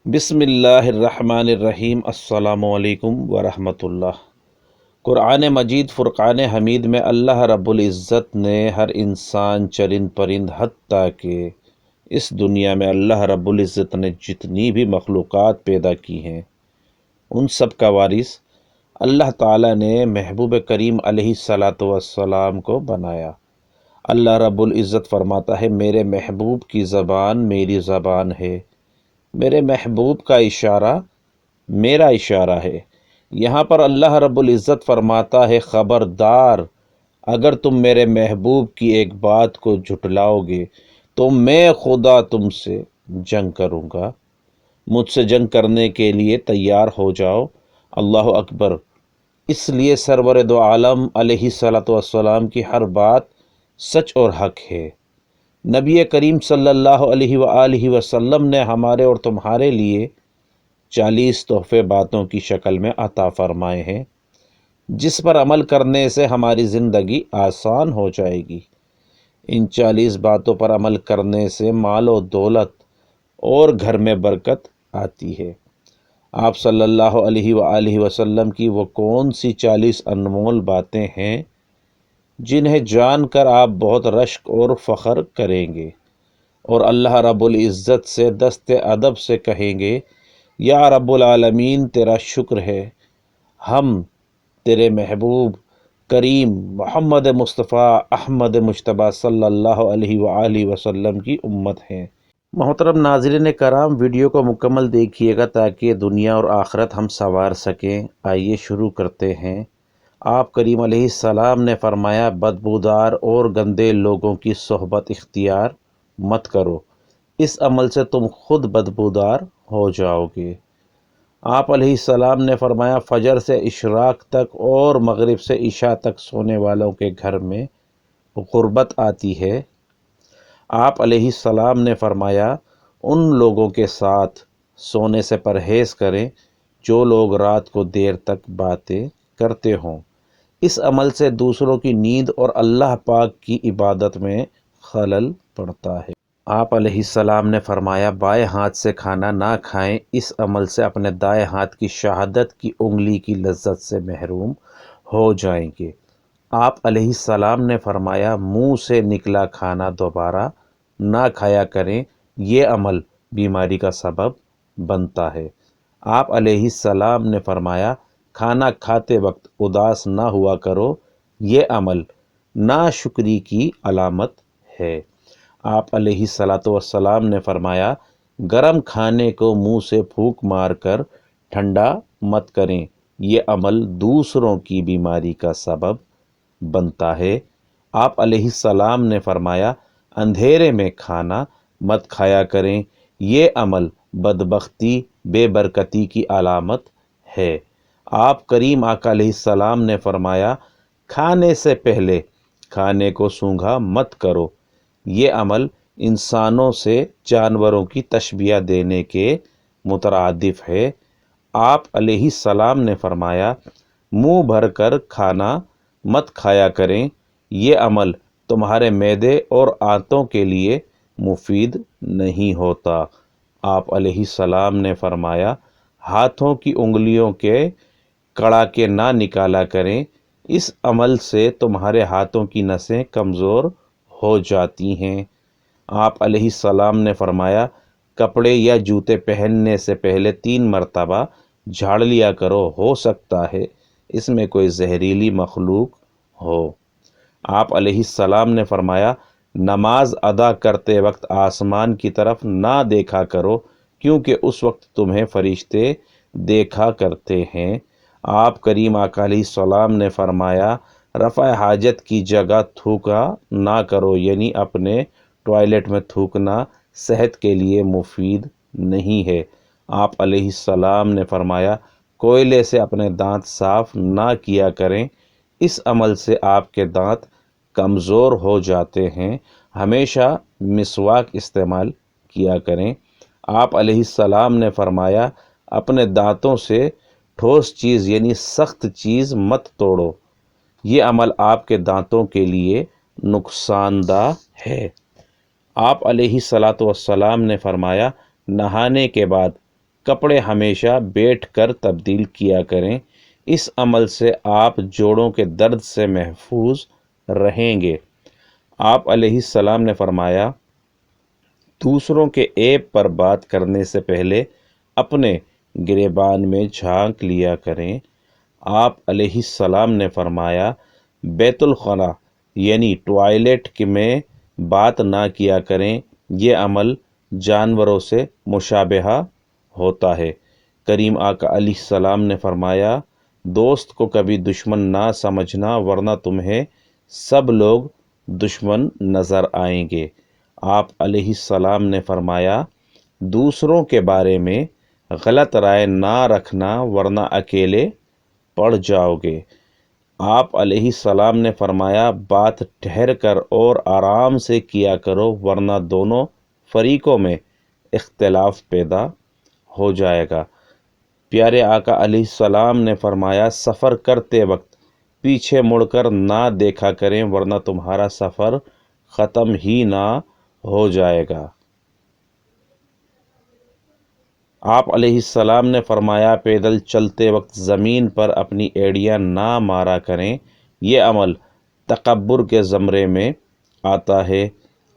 بسم اللہ الرحمن الرحیم۔ السلام علیکم ورحمۃ اللہ۔ قرآن مجید فرقان حمید میں اللہ رب العزت نے ہر انسان، چرند پرند، حتیٰ کہ اس دنیا میں اللہ رب العزت نے جتنی بھی مخلوقات پیدا کی ہیں ان سب کا وارث اللہ تعالیٰ نے محبوب کریم علیہ الصلاۃ والسلام کو بنایا۔ اللہ رب العزت فرماتا ہے، میرے محبوب کی زبان میری زبان ہے، میرے محبوب کا اشارہ میرا اشارہ ہے۔ یہاں پر اللہ رب العزت فرماتا ہے، خبردار اگر تم میرے محبوب کی ایک بات کو جھٹلاؤ گے تو میں خدا تم سے جنگ کروں گا، مجھ سے جنگ کرنے کے لیے تیار ہو جاؤ۔ اللہ اکبر۔ اس لیے سرور دو عالم علیہ الصلاۃ والسلام کی ہر بات سچ اور حق ہے۔ نبی کریم صلی اللہ علیہ وآلہ وسلم نے ہمارے اور تمہارے لیے 40 تحفے باتوں کی شکل میں عطا فرمائے ہیں، جس پر عمل کرنے سے ہماری زندگی آسان ہو جائے گی۔ ان 40 باتوں پر عمل کرنے سے مال و دولت اور گھر میں برکت آتی ہے۔ آپ صلی اللہ علیہ وآلہ وسلم کی وہ کون سی 40 انمول باتیں ہیں جنہیں جان کر آپ بہت رشک اور فخر کریں گے اور اللہ رب العزت سے دست ادب سے کہیں گے، یا رب العالمین تیرا شکر ہے، ہم تیرے محبوب کریم محمد مصطفیٰ احمد مجتبیٰ صلی اللہ علیہ وآلہ وسلم کی امت ہیں۔ محترم ناظرین کرام، ویڈیو کو مکمل دیکھیے گا تاکہ دنیا اور آخرت ہم سنوار سکیں۔ آئیے شروع کرتے ہیں۔ آپ کریم علیہ السلام نے فرمایا، بدبودار اور گندے لوگوں کی صحبت اختیار مت کرو، اس عمل سے تم خود بدبودار ہو جاؤ گے۔ آپ علیہ السلام نے فرمایا، فجر سے اشراق تک اور مغرب سے عشاء تک سونے والوں کے گھر میں غربت آتی ہے۔ آپ علیہ السلام نے فرمایا، ان لوگوں کے ساتھ سونے سے پرہیز کریں جو لوگ رات کو دیر تک باتیں کرتے ہوں، اس عمل سے دوسروں کی نیند اور اللہ پاک کی عبادت میں خلل پڑتا ہے۔ آپ علیہ السلام نے فرمایا، بائیں ہاتھ سے کھانا نہ کھائیں، اس عمل سے اپنے دائیں ہاتھ کی شہادت کی انگلی کی لذت سے محروم ہو جائیں گے۔ آپ علیہ السلام نے فرمایا، منہ سے نکلا کھانا دوبارہ نہ کھایا کریں، یہ عمل بیماری کا سبب بنتا ہے۔ آپ علیہ السلام نے فرمایا، کھانا کھاتے وقت اداس نہ ہوا کرو، یہ عمل ناشکری کی علامت ہے۔ آپ علیہ السلام نے فرمایا، گرم کھانے کو منہ سے پھونک مار کر ٹھنڈا مت کریں، یہ عمل دوسروں کی بیماری کا سبب بنتا ہے۔ آپ علیہ السلام نے فرمایا، اندھیرے میں کھانا مت کھایا کریں، یہ عمل بدبختی، بے برکتی کی علامت ہے۔ آپ کریم آقا علیہ السلام نے فرمایا، کھانے سے پہلے کھانے کو سونگھا مت کرو، یہ عمل انسانوں سے جانوروں کی تشبیہ دینے کے مترادف ہے۔ آپ علیہ السلام نے فرمایا، منہ بھر کر کھانا مت کھایا کریں، یہ عمل تمہارے معدے اور آنتوں کے لیے مفید نہیں ہوتا۔ آپ علیہ السلام نے فرمایا، ہاتھوں کی انگلیوں کے کڑاکے نہ نکالا کریں، اس عمل سے تمہارے ہاتھوں کی نسیں کمزور ہو جاتی ہیں۔ آپ علیہ السلام نے فرمایا، کپڑے یا جوتے پہننے سے پہلے 3 مرتبہ جھاڑ لیا کرو، ہو سکتا ہے اس میں کوئی زہریلی مخلوق ہو۔ آپ علیہ السلام نے فرمایا، نماز ادا کرتے وقت آسمان کی طرف نہ دیکھا کرو، کیونکہ اس وقت تمہیں فرشتے دیکھا کرتے ہیں۔ آپ کریم آقا علیہ السلام نے فرمایا، رفع حاجت کی جگہ تھوکا نہ کرو، یعنی اپنے ٹوائلٹ میں تھوکنا صحت کے لیے مفید نہیں ہے۔ آپ علیہ السلام نے فرمایا، کوئلے سے اپنے دانت صاف نہ کیا کریں، اس عمل سے آپ کے دانت کمزور ہو جاتے ہیں، ہمیشہ مسواک استعمال کیا کریں۔ آپ علیہ السلام نے فرمایا، اپنے دانتوں سے ٹھوس چیز یعنی سخت چیز مت توڑو، یہ عمل آپ کے دانتوں کے لیے نقصان دہ ہے۔ آپ علیہ السلام نے فرمایا، نہانے کے بعد کپڑے ہمیشہ بیٹھ کر تبدیل کیا کریں، اس عمل سے آپ جوڑوں کے درد سے محفوظ رہیں گے۔ آپ علیہ السلام نے فرمایا، دوسروں کے عیب پر بات کرنے سے پہلے اپنے گریبان میں جھانک لیا کریں۔ آپ علیہ السلام نے فرمایا، بیت الخلا یعنی ٹوائلٹ میں بات نہ کیا کریں، یہ عمل جانوروں سے مشابہہ ہوتا ہے۔ کریم آقا علیہ السلام نے فرمایا، دوست کو کبھی دشمن نہ سمجھنا ورنہ تمہیں سب لوگ دشمن نظر آئیں گے۔ آپ علیہ السلام نے فرمایا، دوسروں کے بارے میں غلط رائے نہ رکھنا ورنہ اکیلے پڑ جاؤ گے۔ آپ علیہ السلام نے فرمایا، بات ٹھہر کر اور آرام سے کیا کرو ورنہ دونوں فریقوں میں اختلاف پیدا ہو جائے گا۔ پیارے آقا علیہ السلام نے فرمایا، سفر کرتے وقت پیچھے مڑ کر نہ دیکھا کریں ورنہ تمہارا سفر ختم ہی نہ ہو جائے گا۔ آپ علیہ السلام نے فرمایا، پیدل چلتے وقت زمین پر اپنی ایڑیاں نہ مارا کریں، یہ عمل تکبر کے زمرے میں آتا ہے۔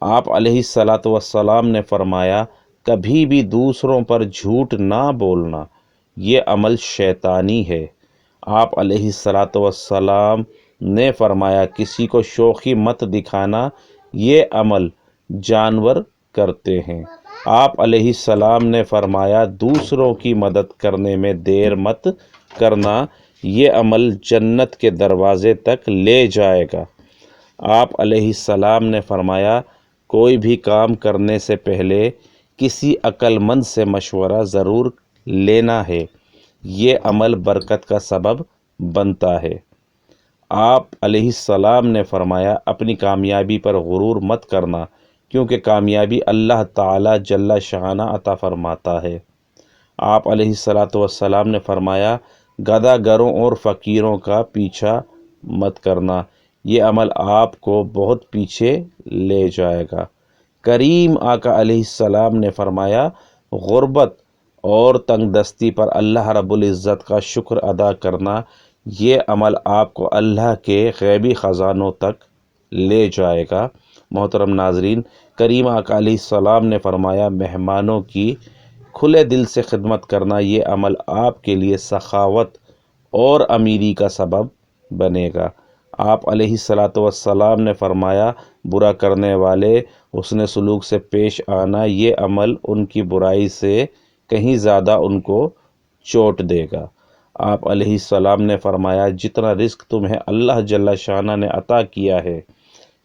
آپ علیہ السلام نے فرمایا، کبھی بھی دوسروں پر جھوٹ نہ بولنا، یہ عمل شیطانی ہے۔ آپ علیہ السلام نے فرمایا، کسی کو شوخی مت دکھانا، یہ عمل جانور کرتے ہیں۔ آپ علیہ السلام نے فرمایا، دوسروں کی مدد کرنے میں دیر مت کرنا، یہ عمل جنت کے دروازے تک لے جائے گا۔ آپ علیہ السلام نے فرمایا، کوئی بھی کام کرنے سے پہلے کسی عقل مند سے مشورہ ضرور لینا ہے، یہ عمل برکت کا سبب بنتا ہے۔ آپ علیہ السلام نے فرمایا، اپنی کامیابی پر غرور مت کرنا، کیونکہ کامیابی اللہ تعالی جل شانہ عطا فرماتا ہے۔ آپ علیہ السلام نے فرمایا، گدھا گروں اور فقیروں کا پیچھا مت کرنا، یہ عمل آپ کو بہت پیچھے لے جائے گا۔ کریم آقا علیہ السلام نے فرمایا، غربت اور تنگ دستی پر اللہ رب العزت کا شکر ادا کرنا، یہ عمل آپ کو اللہ کے غیبی خزانوں تک لے جائے گا۔ محترم ناظرین، کریم آقا علیہ السلام نے فرمایا، مہمانوں کی کھلے دل سے خدمت کرنا، یہ عمل آپ کے لیے سخاوت اور امیری کا سبب بنے گا۔ آپ علیہ السلام نے فرمایا، برا کرنے والے حسن سلوک سے پیش آنا، یہ عمل ان کی برائی سے کہیں زیادہ ان کو چوٹ دے گا۔ آپ علیہ السلام نے فرمایا، جتنا رزق تمہیں اللہ جل شانہ نے عطا کیا ہے،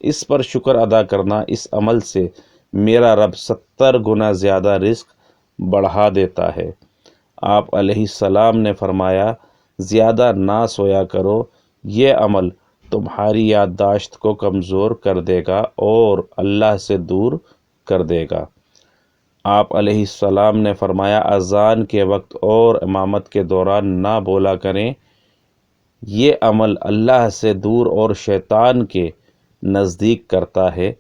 اس پر شکر ادا کرنا، اس عمل سے میرا رب 70 گنا زیادہ رزق بڑھا دیتا ہے۔ آپ علیہ السلام نے فرمایا، زیادہ نہ سویا کرو، یہ عمل تمہاری یادداشت کو کمزور کر دے گا اور اللہ سے دور کر دے گا۔ آپ علیہ السلام نے فرمایا، اذان کے وقت اور امامت کے دوران نہ بولا کریں، یہ عمل اللہ سے دور اور شیطان کے نزدیک کرتا ہے۔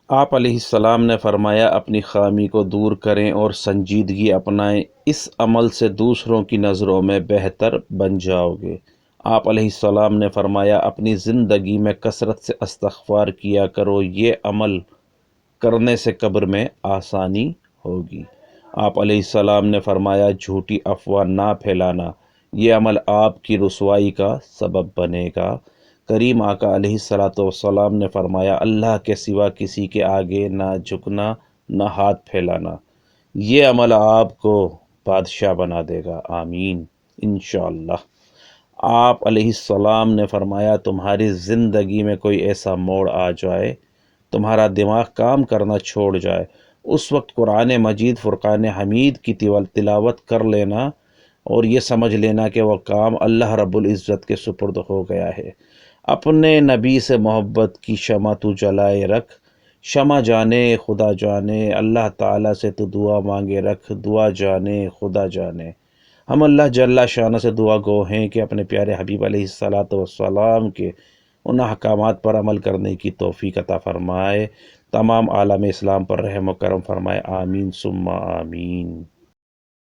آپ علیہ السلام نے فرمایا، اپنی خامی کو دور کریں اور سنجیدگی اپنائیں، اس عمل سے دوسروں کی نظروں میں بہتر بن جاؤ گے۔ آپ علیہ السلام نے فرمایا، اپنی زندگی میں کثرت سے استغفار کیا کرو، یہ عمل کرنے سے قبر میں آسانی ہوگی۔ آپ علیہ السلام نے فرمایا، جھوٹی افواہ نہ پھیلانا، یہ عمل آپ کی رسوائی کا سبب بنے گا۔ کریم آقا علیہ السلام نے فرمایا، اللہ کے سوا کسی کے آگے نہ جھکنا، نہ ہاتھ پھیلانا، یہ عمل آپ کو بادشاہ بنا دے گا۔ آمین انشاءاللہ۔ آپ علیہ السلام نے فرمایا، تمہاری زندگی میں کوئی ایسا موڑ آ جائے، تمہارا دماغ کام کرنا چھوڑ جائے، اس وقت قرآن مجید فرقان حمید کی تلاوت کر لینا اور یہ سمجھ لینا کہ وہ کام اللہ رب العزت کے سپرد ہو گیا ہے۔ اپنے نبی سے محبت کی شمع تو جلائے رکھ، شمع جانے خدا جانے، اللہ تعالیٰ سے تو دعا مانگے رکھ، دعا جانے خدا جانے۔ ہم اللہ جل شانہ سے دعا گو ہیں کہ اپنے پیارے حبیب علیہ السلام کے ان احکامات پر عمل کرنے کی توفیق عطا فرمائے، تمام عالم اسلام پر رحم و کرم فرمائے۔ آمین ثم آمین۔